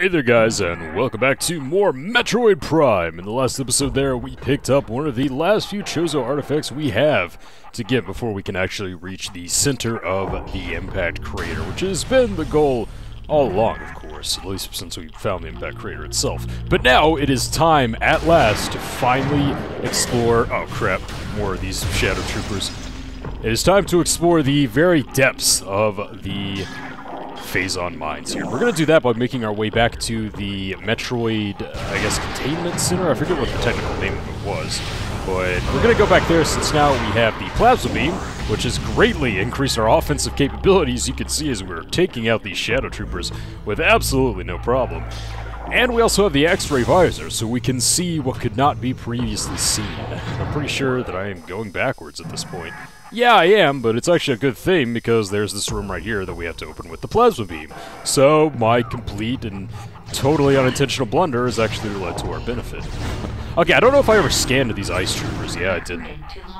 Hey there guys, and welcome back to more Metroid Prime. In the last episode there, we picked up one of the last few Chozo artifacts we have to get before we can actually reach the center of the Impact Crater, which has been the goal all along, of course, at least since we found the Impact Crater itself. But now, it is time, at last, to finally explore— oh crap, more of these Shadow Troopers. It is time to explore the very depths of the Phazon Mines here. We're going to do that by making our way back to the Metroid, I guess, Containment Center? I forget what the technical name of it was. But we're going to go back there since now we have the Plasma Beam, which has greatly increased our offensive capabilities, you can see as we're taking out these Shadow Troopers with absolutely no problem. And we also have the X-ray Visor, so we can see what could not be previously seen. I'm pretty sure that I am going backwards at this point. Yeah, I am, but it's actually a good thing because there's this room right here that we have to open with the Plasma Beam. So, my complete and totally unintentional blunder has actually led to our benefit. Okay, I don't know if I ever scanned these Ice Troopers. Yeah, I didn't.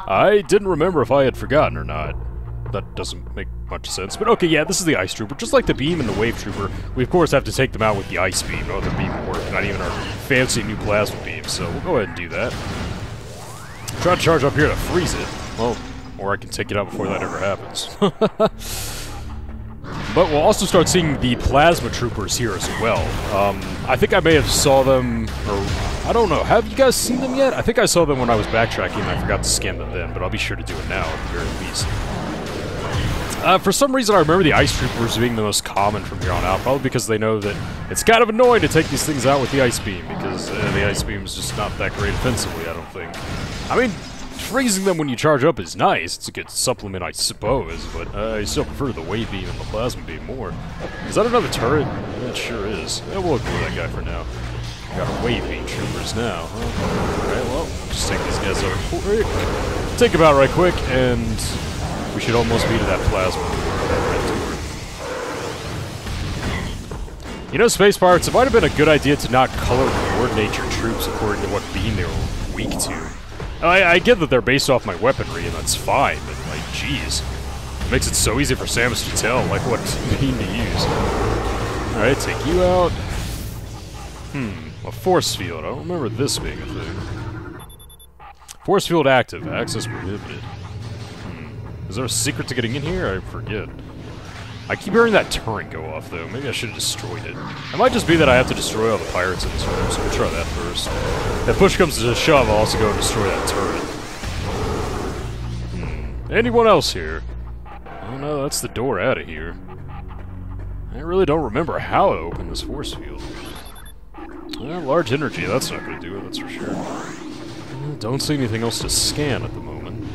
I didn't remember if I had forgotten or not. That doesn't make much sense. But okay, yeah, this is the Ice Trooper. Just like the Beam and the Wave Trooper, we of course have to take them out with the Ice Beam. No other beam will work, not even our fancy new Plasma Beam. So we'll go ahead and do that. Try to charge up here to freeze it. Well, or I can take it out before that ever happens. But we'll also start seeing the Plasma Troopers here as well. I think I may have saw them, or I don't know. Have you guys seen them yet? I think I saw them when I was backtracking and I forgot to scan them then, but I'll be sure to do it now at the very least. For some reason I remember the Ice Troopers being the most common from here on out, probably because they know that it's kind of annoying to take these things out with the Ice Beam, because the Ice Beam is just not that great offensively, I don't think. I mean, freezing them when you charge up is nice. It's a good supplement, I suppose, but I still prefer the Wave Beam and the Plasma Beam more. Is that another turret? It sure is. Yeah, we'll ignore that guy for now. Got our Wave Beam Troopers now. Alright, well, just take these guys out quick. Take them out right quick, and we should almost be to that Plasma Beam. You know, Space Pirates, it might have been a good idea to not color coordinate your troops according to what beam they were weak to. I get that they're based off my weaponry, and that's fine, but, like, jeez. It makes it so easy for Samus to tell, like, what beam to use. Alright, take you out. A force field. I don't remember this being a thing. Force field active. Access prohibited. Is there a secret to getting in here? I forget. I keep hearing that turret go off, though. Maybe I should have destroyed it. It might just be that I have to destroy all the pirates in this room, so we'll try that first. If push comes to shove, I'll also go and destroy that turret. Anyone else here? Oh no, that's the door out of here. I really don't remember how to open this force field. Large energy, that's not going to do it, that's for sure. Don't see anything else to scan at the moment.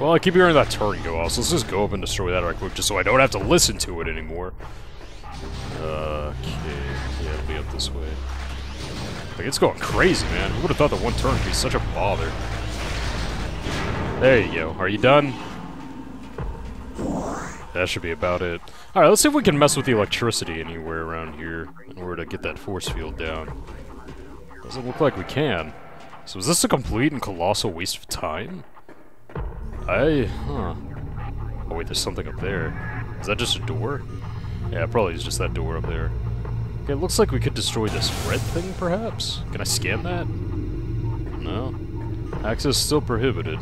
Well, I keep hearing that turret go off, so let's just go up and destroy that right quick, just so I don't have to listen to it anymore. Okay, yeah, it'll be up this way. Like, it's going crazy, man. Who would have thought that one turn would be such a bother? There you go. Are you done? That should be about it. Alright, let's see if we can mess with the electricity anywhere around here in order to get that force field down. Doesn't look like we can. So is this a complete and colossal waste of time? Oh wait, there's something up there. Is that just a door? Yeah, it probably is just that door up there. Okay, it looks like we could destroy this red thing, perhaps? Can I scan that? No. Access still prohibited.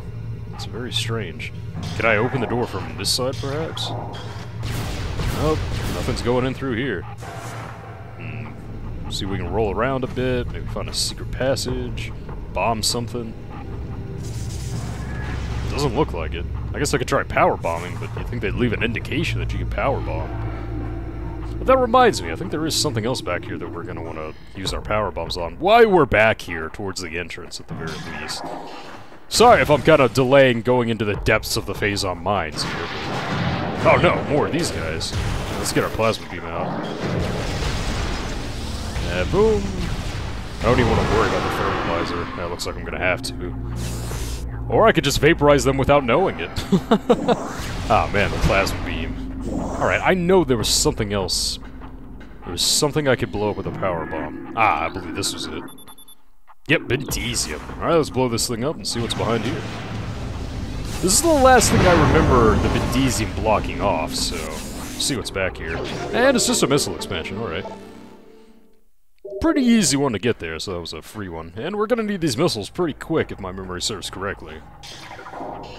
That's very strange. Can I open the door from this side, perhaps? Nope, nothing's going in through here. See if we can roll around a bit, maybe find a secret passage, bomb something. Doesn't look like it. I guess I could try power bombing, but you think they'd leave an indication that you can power bomb. But that reminds me, I think there is something else back here that we're going to want to use our power bombs on. While we're back here towards the entrance, at the very least. Sorry if I'm kind of delaying going into the depths of the Phazon Mines here. Oh no, more of these guys. Let's get our Plasma Beam out. Boom! I don't even want to worry about the fertilizer. That looks like I'm going to have to. Or I could just vaporize them without knowing it. Ah, man, the Plasma Beam. Alright, I know there was something else. There was something I could blow up with a power bomb. Ah, I believe this was it. Yep, Bendesium. Alright, let's blow this thing up and see what's behind here. This is the last thing I remember the Bendesium blocking off, so see what's back here. And it's just a missile expansion, alright. Pretty easy one to get there, so that was a free one. And we're gonna need these missiles pretty quick if my memory serves correctly.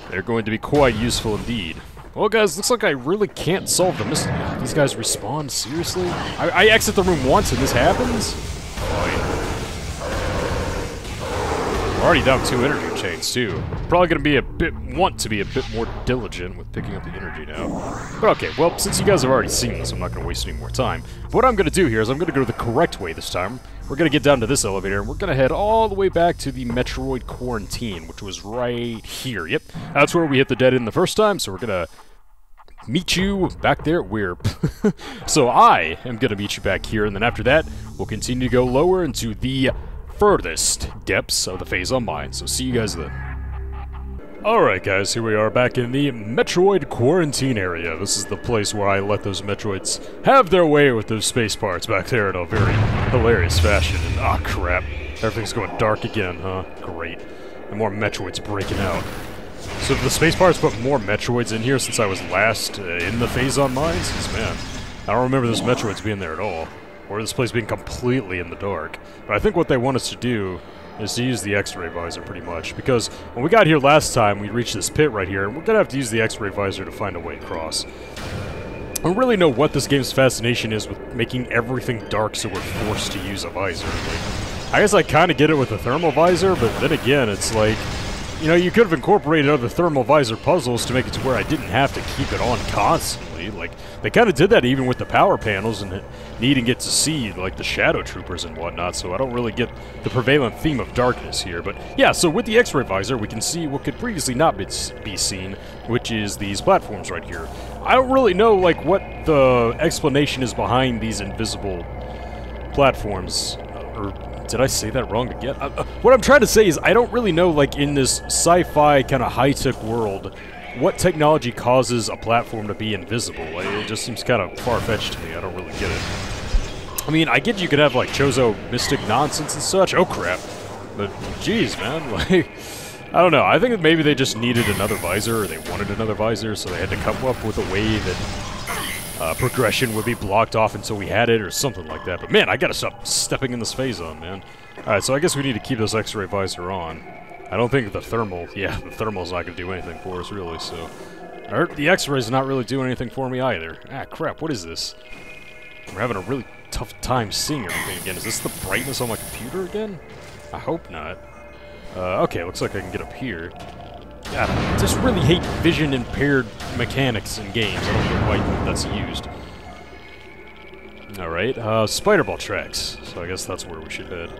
They're going to be quite useful indeed. Well guys, looks like I really can't solve the missile. These guys respawn? Seriously? I exit the room once and this happens? Fine. We're already down 2 energy chains too. Probably gonna want to be a bit more diligent with picking up the energy now. But okay, well, since you guys have already seen this, I'm not gonna waste any more time. But what I'm gonna do here is I'm gonna go the correct way this time. We're gonna get down to this elevator, and we're gonna head all the way back to the Metroid quarantine, which was right here. Yep, that's where we hit the dead end the first time, so we're gonna meet you back there where... So I am gonna meet you back here, and then after that, we'll continue to go lower into the furthest depths of the Phazon Mines, so see you guys then. Alright guys, here we are back in the Metroid quarantine area. This is the place where I let those Metroids have their way with those space parts back there in a very hilarious fashion. And ah crap, everything's going dark again, huh? Great. And more Metroids breaking out. So the space parts put more Metroids in here since I was last in the Phazon Mines? 'Cause man, I don't remember those Metroids being there at all. Or this place being completely in the dark. But I think what they want us to do is to use the X-ray visor pretty much, because when we got here last time, we reached this pit right here, and we're gonna have to use the X-ray visor to find a way across. I don't really know what this game's fascination is with making everything dark so we're forced to use a visor. Like, I guess I kind of get it with the thermal visor, but then again, it's like, you know, you could have incorporated other thermal visor puzzles to make it to where I didn't have to keep it on constantly. Like, they kind of did that even with the power panels and needing it to see, like, the shadow troopers and whatnot, so I don't really get the prevalent theme of darkness here. But, yeah, so with the X-ray visor, we can see what could previously not be seen, which is these platforms right here. I don't really know, like, what the explanation is behind these invisible platforms, or... Did I say that wrong again? What I'm trying to say is I don't really know, like, in this sci-fi kind of high-tech world, what technology causes a platform to be invisible. Like, it just seems kind of far-fetched to me. I don't really get it. I mean, I get you could have, like, Chozo mystic nonsense and such. Oh, crap. But, geez, man, like... I don't know. I think that maybe they just needed another visor, or they wanted another visor, so they had to come up with a way that... progression would be blocked off until we had it, or something like that. But man, I gotta stop stepping in this Phazon, man. Alright, so I guess we need to keep this X-ray visor on. I don't think the thermal... Yeah, the thermal's not gonna do anything for us, really, so... Or the X-ray's not really doing anything for me either. Ah, crap, what is this? We're having a really tough time seeing everything again. Is this the brightness on my computer again? I hope not. Okay, looks like I can get up here. God, I just really hate vision-impaired mechanics in games. I don't know why that's used. Alright, spider ball tracks. So I guess that's where we should head.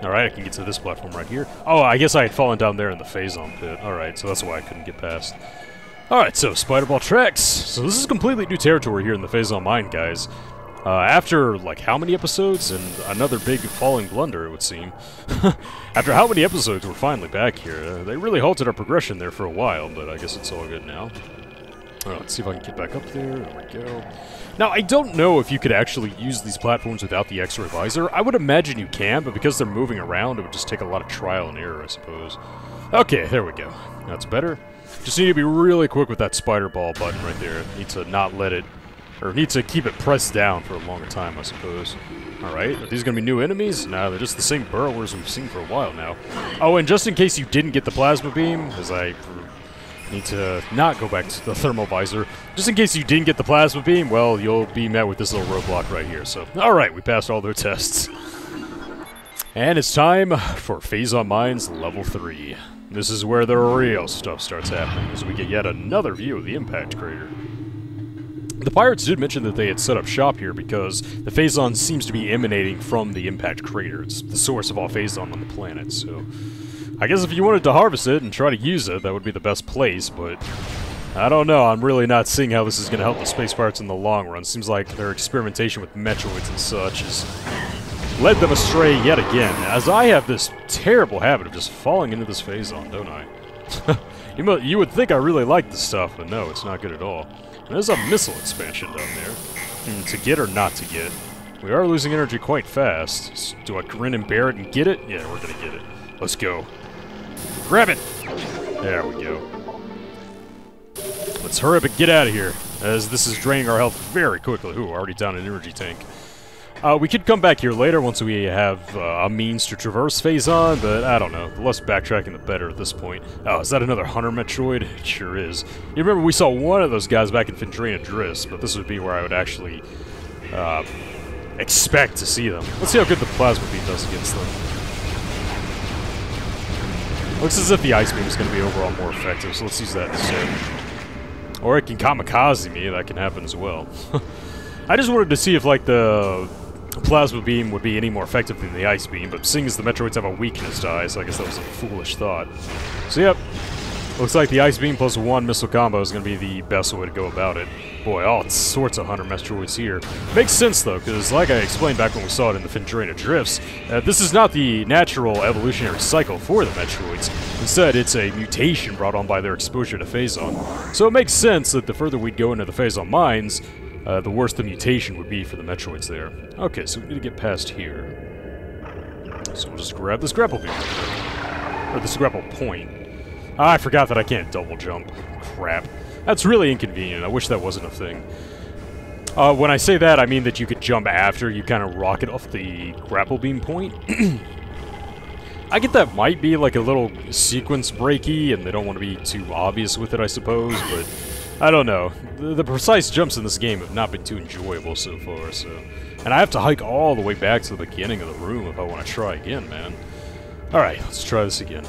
Alright, I can get to this platform right here. Oh, I guess I had fallen down there in the Phazon pit. Alright, so that's why I couldn't get past. Alright, so spider ball tracks. So this is completely new territory here in the Phazon Mine, guys. After, like, how many episodes? And another big falling blunder, it would seem. After how many episodes, we're finally back here. They really halted our progression there for a while, but I guess it's all good now. Alright, let's see if I can get back up there. There we go. Now, I don't know if you could actually use these platforms without the X-ray visor. I would imagine you can, but because they're moving around, it would just take a lot of trial and error, I suppose. Okay, there we go. That's better. Just need to be really quick with that spider ball button right there. Need to not let it... Or need to keep it pressed down for a longer time, I suppose. Alright, are these gonna be new enemies? No, they're just the same burrowers we've seen for a while now. Oh, and just in case you didn't get the plasma beam, as I need to not go back to the thermal visor, just in case you didn't get the plasma beam, well, you'll be met with this little roadblock right here. So, alright, we passed all their tests. And it's time for Phazon Mines Level 3. This is where the real stuff starts happening, as we get yet another view of the impact crater. The pirates did mention that they had set up shop here because the Phazon seems to be emanating from the impact crater. It's the source of all Phazon on the planet, so... I guess if you wanted to harvest it and try to use it, that would be the best place, but... I don't know, I'm really not seeing how this is going to help the space pirates in the long run. Seems like their experimentation with Metroids and such has led them astray yet again, as I have this terrible habit of just falling into this Phazon, don't I? You would think I really like this stuff, but no, it's not good at all. There's a missile expansion down there. To get or not to get. We are losing energy quite fast. Do I grin and bear it and get it? Yeah, we're gonna get it. Let's go. Grab it! There we go. Let's hurry up and get out of here. as this is draining our health very quickly. Ooh, already down an energy tank. We could come back here later once we have a means to traverse Phazon, but I don't know. The less backtracking, the better at this point. Oh, is that another Hunter Metroid? It sure is. You remember we saw one of those guys back in Phazon Drifts, but this would be where I would actually expect to see them. Let's see how good the Plasma Beam does against them. Looks as if the Ice Beam is going to be overall more effective, so let's use that instead. Or it can kamikaze me, that can happen as well. I just wanted to see if, like, the Plasma Beam would be any more effective than the Ice Beam, but seeing as the Metroids have a weakness to ice, I guess that was a foolish thought. So yep, looks like the Ice Beam plus 1 missile combo is going to be the best way to go about it. Boy, all sorts of Hunter Metroids here. Makes sense though, because like I explained back when we saw it in the Phazon Drifts, this is not the natural evolutionary cycle for the Metroids. Instead, it's a mutation brought on by their exposure to Phazon. So it makes sense that the further we'd go into the Phazon Mines, the worse the mutation would be for the Metroids there. Okay, so we need to get past here. So we'll just grab this grapple beam real quick. Or this grapple point. Ah, I forgot that I can't double jump. Crap. That's really inconvenient. I wish that wasn't a thing. When I say that, I mean that you could jump after you kind of rocket off the grapple beam point. I get that might be like a little sequence breaky, and they don't want to be too obvious with it, I suppose, but I don't know. The precise jumps in this game have not been too enjoyable so far, so... And I have to hike all the way back to the beginning of the room if I want to try again, man. Alright, let's try this again.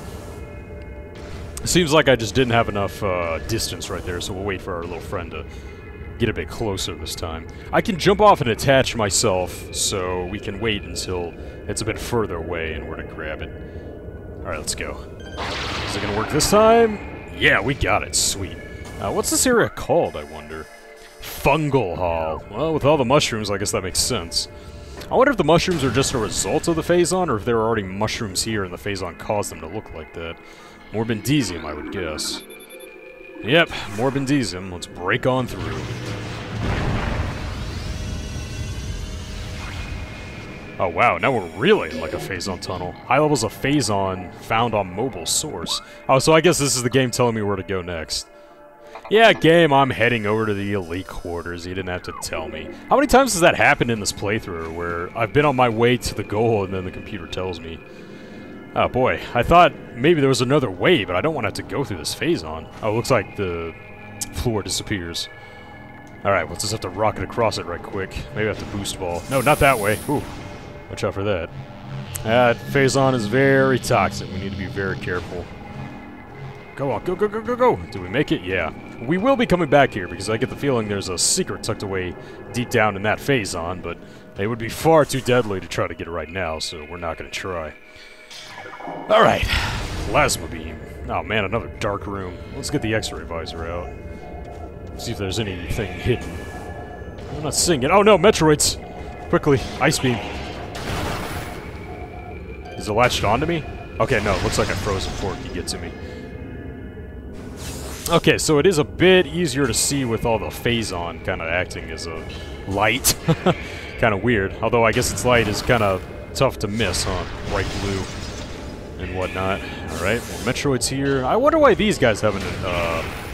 Seems like I just didn't have enough distance right there, so we'll wait for our little friend to get a bit closer this time. I can jump off and attach myself, so we can wait until it's a bit further away and we're to grab it. Alright, let's go. Is it gonna work this time? Yeah, we got it. Sweet. What's this area called, I wonder? Fungal Hall. Well, with all the mushrooms, I guess that makes sense. I wonder if the mushrooms are just a result of the Phazon, or if there are already mushrooms here and the Phazon caused them to look like that. More Bendesium, I would guess. Yep, more Bendesium. Let's break on through. Oh wow, now we're really in like a Phazon tunnel. High levels of Phazon found on mobile source. Oh, so I guess this is the game telling me where to go next. Yeah, game, I'm heading over to the elite quarters. You didn't have to tell me. How many times has that happened in this playthrough, where I've been on my way to the goal and then the computer tells me? Oh boy, I thought maybe there was another way, but I don't want to have to go through this Phazon. Oh, it looks like the floor disappears. Alright, we'll just have to rocket across it right quick. Maybe I have to boost ball. No, not that way. Ooh, watch out for that. Phazon is very toxic. We need to be very careful. Go on, go, go, go, go, go! Did we make it? Yeah. We will be coming back here, because I get the feeling there's a secret tucked away deep down in that Phazon, but it would be far too deadly to try to get it right now, so we're not going to try. Alright. Plasma Beam. Oh man, another dark room. Let's get the X-ray visor out. See if there's anything hidden. I'm not seeing it. Oh no, Metroids! Quickly, Ice Beam. Is it latched onto me? Okay, no, it looks like I froze before it could get to me. Okay, so it is a bit easier to see with all the Phazon kind of acting as a light. Kind of weird. Although I guess its light is kind of tough to miss, huh? Bright blue and whatnot. Alright, more Metroids here. I wonder why these guys haven't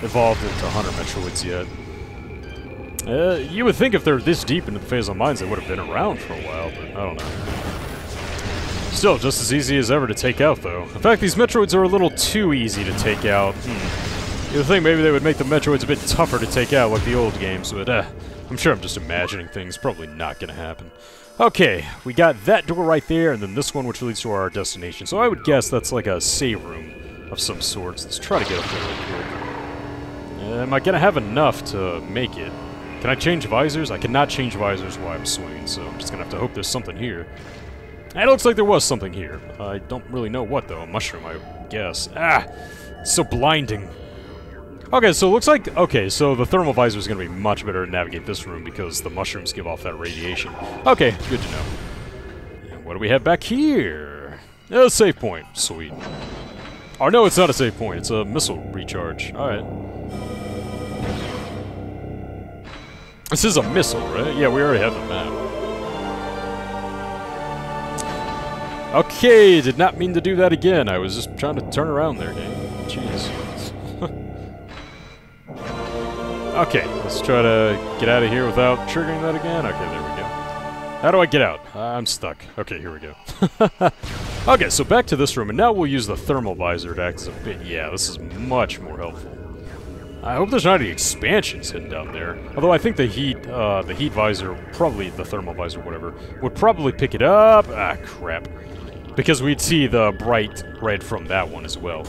evolved into Hunter Metroids yet. You would think if they're this deep into the Phazon Mines, they would have been around for a while, but I don't know. Still, just as easy as ever to take out, though. In fact, these Metroids are a little too easy to take out. You would think maybe they would make the Metroids a bit tougher to take out like the old games, but I'm sure I'm just imagining things. Probably not gonna happen. Okay, we got that door right there, and then this one which leads to our destination. So I would guess that's like a save room of some sorts. Let's try to get up there real quick. Am I gonna have enough to make it? Can I change visors? I cannot change visors while I'm swinging, so I'm just gonna have to hope there's something here. And it looks like there was something here. I don't really know what, though. A mushroom, I guess. Ah! It's so blinding. Okay, so it looks like... Okay, so the thermal visor is going to be much better to navigate this room because the mushrooms give off that radiation. Okay, good to know. And what do we have back here? A save point. Sweet. Oh, no, it's not a save point. It's a missile recharge. Alright. This is a missile, right? Yeah, we already have the map. Okay, did not mean to do that again. I was just trying to turn around there, game. Jeez. Okay, let's try to get out of here without triggering that again. Okay, there we go. How do I get out? I'm stuck. Okay, here we go. Okay, so back to this room, and now we'll use the thermal visor to act as a bit. Yeah, this is much more helpful. I hope there's not any expansions hidden down there. Although I think the heat visor, probably the thermal visor, whatever, would probably pick it up. Ah, crap. Because we'd see the bright red from that one as well.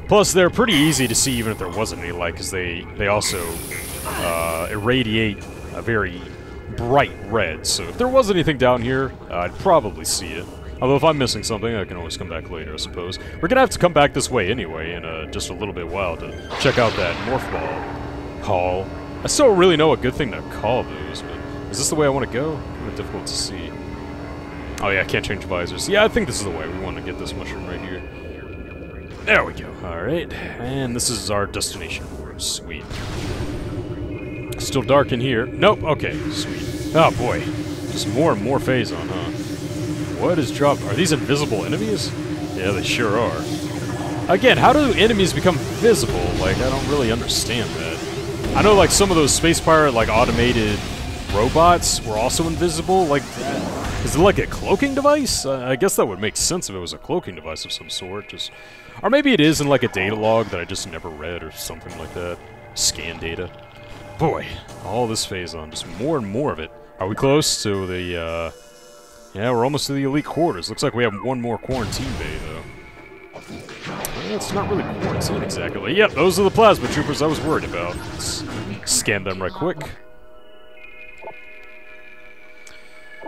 Plus, they're pretty easy to see even if there wasn't any light, because they also irradiate a very bright red. So if there was anything down here, I'd probably see it. Although if I'm missing something, I can always come back later, I suppose. We're gonna have to come back this way anyway in just a little bit while to check out that morph ball hall. I still don't really know a good thing to call those, but is this the way I want to go? Kind of difficult to see. Oh yeah, I can't change visors. Yeah, I think this is the way. We want to get this mushroom right here. There we go. Alright, and this is our destination. Sweet. Still dark in here. Nope, okay, sweet. Oh boy, just more and more Phazon, huh? What is dropped? Are these invisible enemies? Yeah, they sure are. Again, how do enemies become visible? Like, I don't really understand that. I know, like, some of those Space Pirate, like, automated robots were also invisible. Like, is it like a cloaking device? I guess that would make sense if it was a cloaking device of some sort. Just, or maybe it is in, like, a data log that I just never read or something like that. Scan data. Boy, all this Phazon, just more and more of it. Are we close to the, yeah, we're almost to the elite quarters. Looks like we have one more quarantine bay, though. Well, it's not really quarantine exactly. Yep, those are the plasma troopers I was worried about. Let's scan them right quick.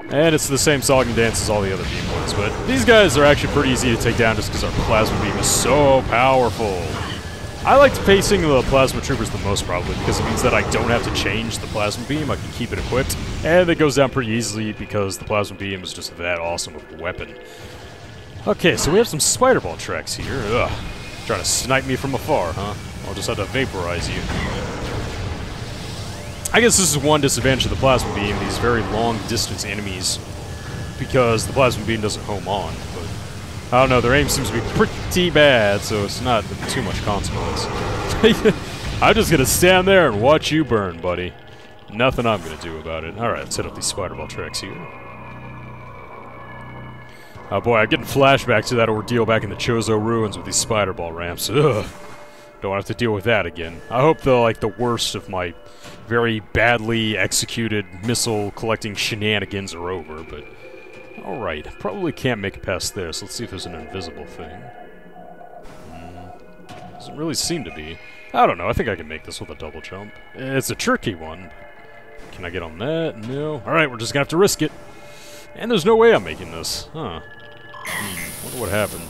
And it's the same song and dance as all the other beam ones, but these guys are actually pretty easy to take down just because our plasma beam is so powerful. I like facing the plasma troopers the most, probably, because it means that I don't have to change the plasma beam. I can keep it equipped, and it goes down pretty easily because the plasma beam is just that awesome of a weapon. Okay, so we have some spider ball tracks here. Ugh. Trying to snipe me from afar, huh? I'll just have to vaporize you. I guess this is one disadvantage of the plasma beam, these very long-distance enemies, because the plasma beam doesn't home on, but I don't know, their aim seems to be pretty bad, so it's not too much consequence. I'm just gonna stand there and watch you burn, buddy. Nothing I'm gonna do about it. Alright, let's hit up these spider ball tracks here. Oh boy, I'm getting flashbacks to that ordeal back in the Chozo ruins with these spider ball ramps. Ugh. Don't have to deal with that again. I hope the worst of my very badly executed missile collecting shenanigans are over, but alright, probably can't make it past there, so let's see if there's an invisible thing. Doesn't really seem to be. I don't know, I think I can make this with a double jump. It's a tricky one. Can I get on that? No. Alright, we're just gonna have to risk it. And there's no way I'm making this. Huh. Wonder what happened.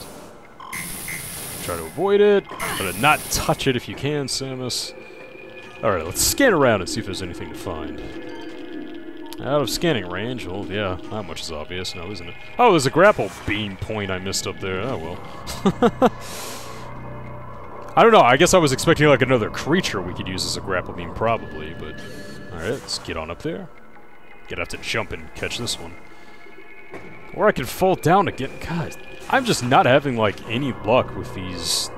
Try to avoid it, but not touch it if you can, Samus. Alright, let's scan around and see if there's anything to find. Out of scanning range? Well, yeah, not much is obvious now, isn't it? Oh, there's a grapple beam point I missed up there. Oh, well. I don't know, I guess I was expecting like another creature we could use as a grapple beam, probably, but... Alright, let's get on up there. Gonna have to jump and catch this one. Or I could fall down again. God, I'm just not having, like, any luck with these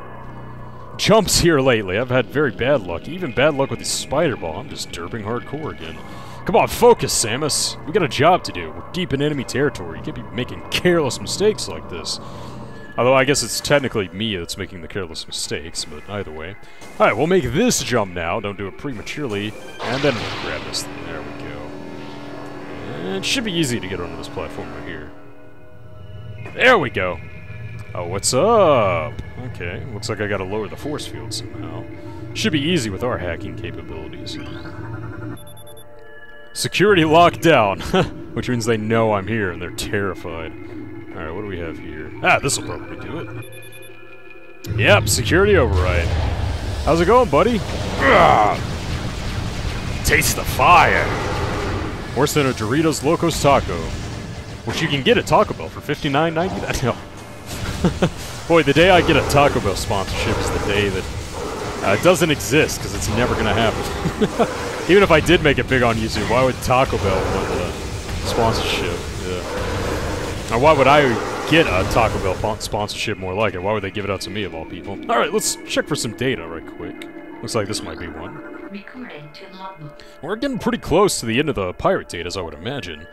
jumps here lately. I've had very bad luck. Even bad luck with the spider ball. I'm just derping hardcore again. Come on, focus, Samus. We got a job to do. We're deep in enemy territory. You can't be making careless mistakes like this. Although I guess it's technically me that's making the careless mistakes, but either way. Alright, we'll make this jump now. Don't do it prematurely. And then we'll grab this thing. There we go. And it should be easy to get onto this platform right here. There we go. Oh, what's up? Okay, looks like I gotta lower the force field somehow. Should be easy with our hacking capabilities. Security locked down, which means they know I'm here and they're terrified. Alright, what do we have here? Ah, this'll probably do it. Yep, security override. How's it going, buddy? Ugh. Taste the fire! Worse than a Doritos Locos Taco, which you can get at Taco Bell for $59.90. No. Boy, the day I get a Taco Bell sponsorship is the day that it doesn't exist, because it's never going to happen. Even if I did make it big on YouTube, why would Taco Bell want a sponsorship? Yeah. Or why would I get a Taco Bell sponsorship more like it? Why would they give it out to me, of all people? Alright, let's check for some data right quick. Looks like this might be one. Recording to logbook. We're getting pretty close to the end of the pirate date, as I would imagine.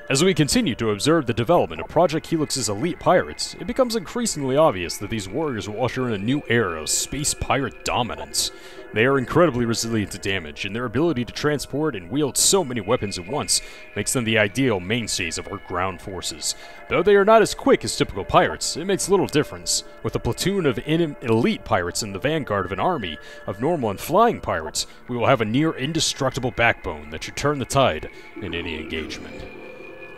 As we continue to observe the development of Project Helix's elite pirates, it becomes increasingly obvious that these warriors will usher in a new era of space pirate dominance. They are incredibly resilient to damage, and their ability to transport and wield so many weapons at once makes them the ideal mainstays of our ground forces. Though they are not as quick as typical pirates, it makes little difference. With a platoon of elite pirates in the vanguard of an army of normal and flying pirates, we will have a near indestructible backbone that should turn the tide in any engagement.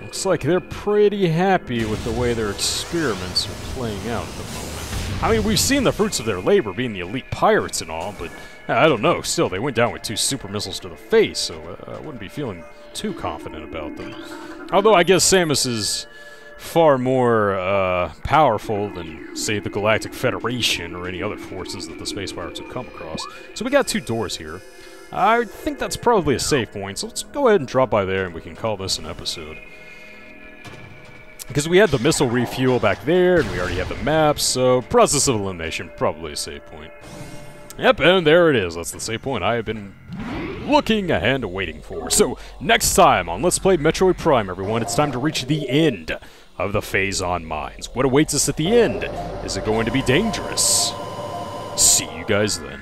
Looks like they're pretty happy with the way their experiments are playing out at the moment. I mean, we've seen the fruits of their labor being the elite pirates and all, but I don't know. Still, they went down with 2 super missiles to the face, so I wouldn't be feeling too confident about them. Although I guess Samus is far more powerful than, say, the Galactic Federation or any other forces that the space pirates have come across. So we got 2 doors here. I think that's probably a safe point, so let's go ahead and drop by there and we can call this an episode. Because we had the missile refuel back there, and we already have the maps, so process of elimination, probably a save point. Yep, and there it is. That's the save point I have been looking and waiting for. So, next time on Let's Play Metroid Prime, everyone, it's time to reach the end of the Phazon Mines. What awaits us at the end? Is it going to be dangerous? See you guys then.